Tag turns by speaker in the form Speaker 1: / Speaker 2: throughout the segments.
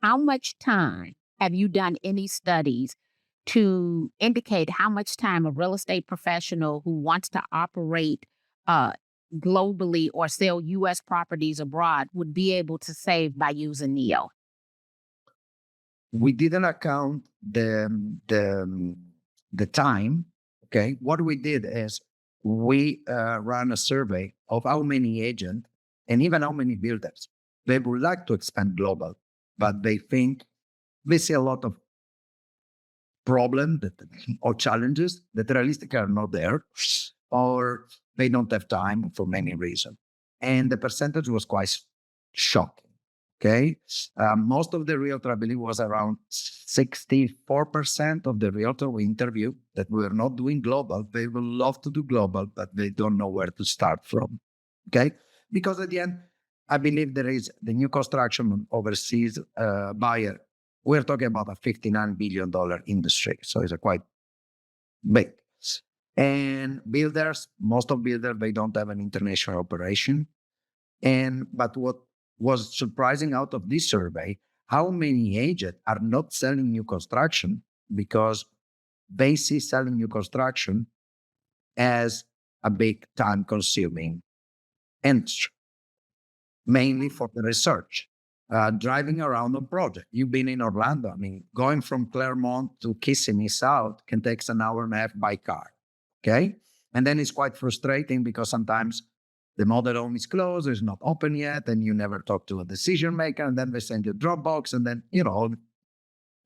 Speaker 1: how much time have you done any studies to indicate how much time a real estate professional who wants to operate uh, globally or sell U.S. properties abroad would be able to save by using Neo?
Speaker 2: We didn't account the time. Okay, what we did is we ran a survey of how many agents and even how many builders they would like to expand global, but they think they see a lot of problems or challenges that realistically are not there, or they don't have time for many reasons. And the percentage was quite shocking. Okay. Most of the realtor, I believe, was around 64% of the realtor we interviewed that were not doing global. They would love to do global, but they don't know where to start from. Okay. Because at the end, I believe there is the new construction overseas buyer. We're talking about a $59 billion industry. So it's a quite big. And builders, most of builders, they don't have an international operation. But what was surprising out of this survey, how many agents are not selling new construction because they see selling new construction as a big time consuming industry, mainly for the research. Driving around on project. You've been in Orlando. I mean, going from Claremont to Kissimmee South can take an hour and a half by car. Okay. And then it's quite frustrating because sometimes the model home is closed, it's not open yet, and you never talk to a decision maker, and then they send you Dropbox, and then,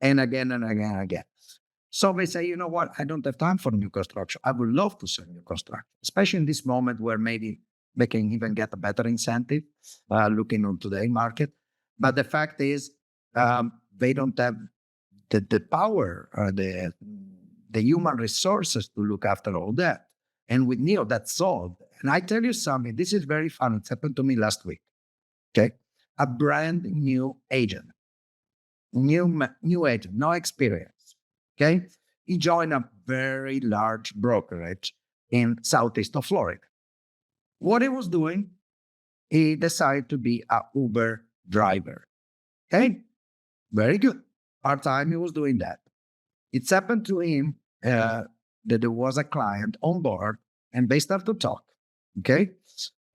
Speaker 2: and again and again and again. So they say, you know what, I don't have time for new construction. I would love to sell new construction, especially in this moment where maybe they can even get a better incentive looking on today's market. But the fact is, they don't have the power, the human resources to look after all that. And with Neo, that's solved. And I tell you something, this is very fun. It happened to me last week. Okay. A brand new agent, new agent, no experience. Okay. He joined a very large brokerage in southeast of Florida. What he was doing, he decided to be a Uber driver. Okay. Very good. Part-time, he was doing that. It's happened to him that there was a client on board and they start to talk. Okay.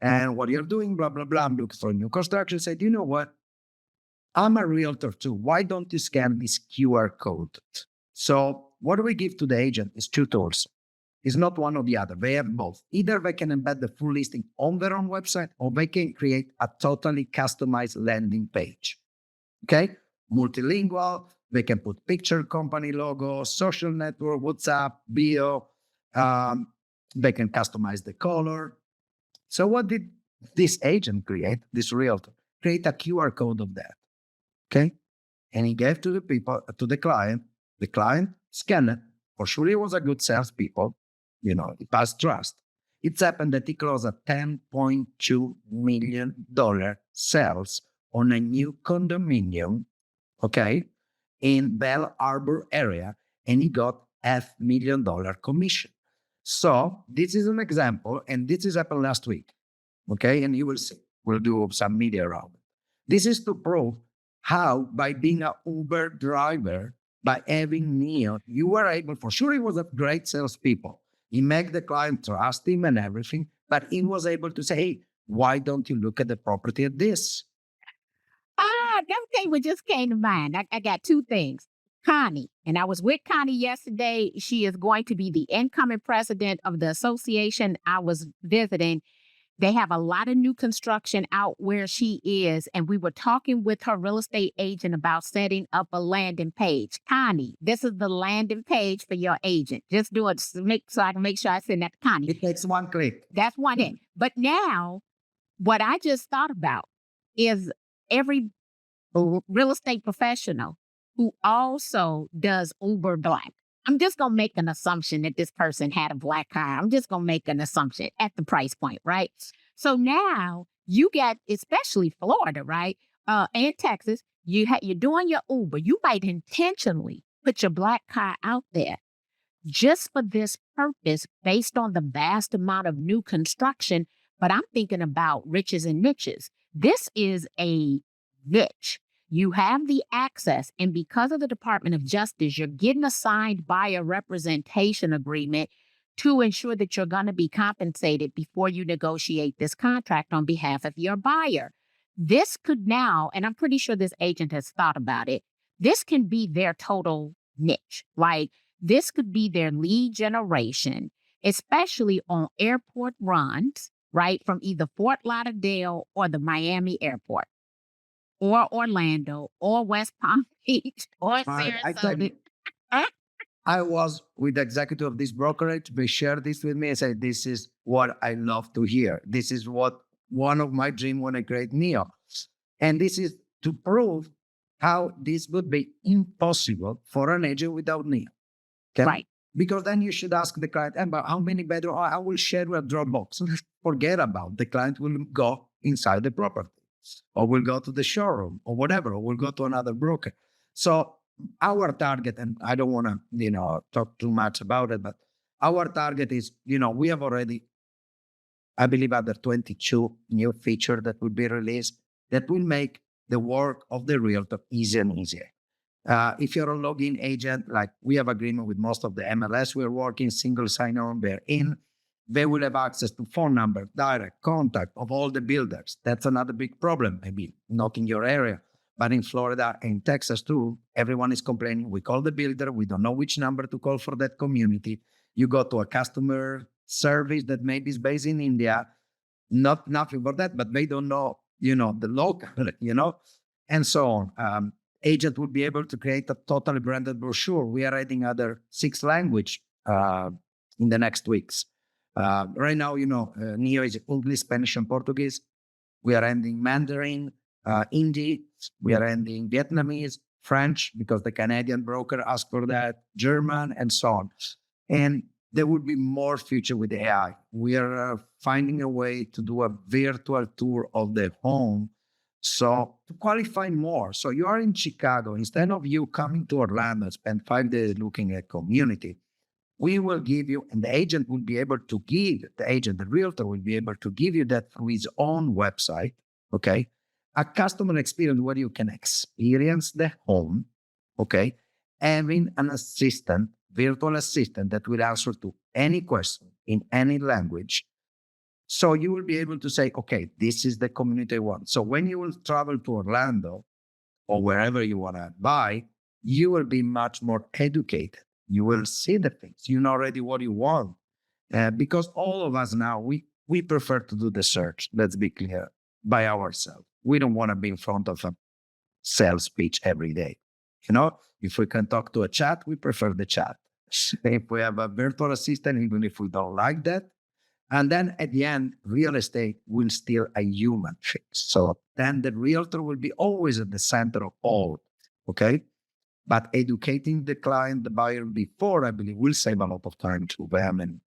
Speaker 2: And what you're doing, blah, blah, blah. I'm looking for new construction. Said, you know what? I'm a realtor too. Why don't you scan this QR code? So what we give to the agent is two tools. It's not one or the other. They have both. Either they can embed the full listing on their own website or they can create a totally customized landing page. Okay. Multilingual. They can put picture, company logo, social network, WhatsApp, bio. They can customize the color. So what did this agent create, this realtor? Create a QR code of that, okay? And he gave to the people, to the client scanned it. For sure he was a good salespeople, he passed trust. It's happened that he closed a $10.2 million sales on a new condominium, okay, in Bell Harbor area, and he got $500,000 commission. So this is an example, and this has happened last week, okay? And you will see, we'll do some media around it. This is to prove how, by being an Uber driver, by having Neo, you were able, for sure he was a great salespeople. He made the client trust him and everything, but he was able to say, hey, why don't you look at the property at this?
Speaker 1: That thing what just came to mind. I got two things. Connie, and I was with Connie yesterday. She is going to be the incoming president of the association I was visiting. They have a lot of new construction out where she is, and we were talking with her real estate agent about setting up a landing page. Connie, this is the landing page for your agent. Just do it so I can make sure I send that to Connie.
Speaker 2: It takes one click.
Speaker 1: That's one thing. But now, what I just thought about is every real estate professional who also does Uber Black. I'm just going to make an assumption that this person had a black car. I'm just going to make an assumption at the price point, right? So now you get, especially Florida, right? And Texas, you're doing your Uber. You might intentionally put your black car out there just for this purpose based on the vast amount of new construction. But I'm thinking about riches and niches. This is a niche. You have the access, and because of the Department of Justice, you're getting a signed buyer representation agreement to ensure that you're going to be compensated before you negotiate this contract on behalf of your buyer. This could now, and I'm pretty sure this agent has thought about it, this can be their total niche. Like, this could be their lead generation, especially on airport runs, right? From either Fort Lauderdale or the Miami airport or Orlando or West Palm Beach or
Speaker 2: I thought
Speaker 1: Sarasota.
Speaker 2: I was with the executive of this brokerage. They shared this with me and said, "This is what I love to hear. This is what one of my dreams when I create Neo." And this is to prove how this would be impossible for an agent without Neo. Okay?
Speaker 1: Right.
Speaker 2: Because then you should ask the client, about how many bedrooms? I will share a Dropbox. Forget about the client will go inside the property or will go to the showroom or whatever, or will go to another broker. So our target, and I don't want to, talk too much about it, but our target is, we have already, I believe, other 22 new features that will be released that will make the work of the realtor easier and easier. If you're a login agent, like we have agreement with most of the MLS we're working, single sign-on, they're in. They will have access to phone number, direct contact of all the builders. That's another big problem, maybe not in your area, but in Florida and Texas too. Everyone is complaining. We call the builder. We don't know which number to call for that community. You go to a customer service that maybe is based in India. Nothing for that, but they don't know, the local, and so on. Agent would be able to create a totally branded brochure. We are adding other 6 language in the next weeks. Right now, Neo is English, Spanish, and Portuguese. We are ending Mandarin, Hindi. We are ending Vietnamese, French, because the Canadian broker asked for that, German, and so on. And there will be more future with AI. We are finding a way to do a virtual tour of the home. So to qualify more, so you are in Chicago, instead of you coming to Orlando, spend 5 days looking at community, we will give you, and the agent will be able to give, the realtor will be able to give you that through his own website, okay? A customer experience where you can experience the home, okay? Having an assistant, virtual assistant that will answer to any question in any language. So you will be able to say, okay, this is the community I want. So when you will travel to Orlando or wherever you want to buy, you will be much more educated. You will see the things. You know already what you want. Because all of us now, we prefer to do the search, let's be clear, by ourselves. We don't want to be in front of a sales pitch every day. If we can talk to a chat, we prefer the chat. If we have a virtual assistant, even if we don't like that, and then at the end, real estate will still a human fix. So then the realtor will be always at the center of all, okay? But educating the client, the buyer before, I believe, will save a lot of time to them and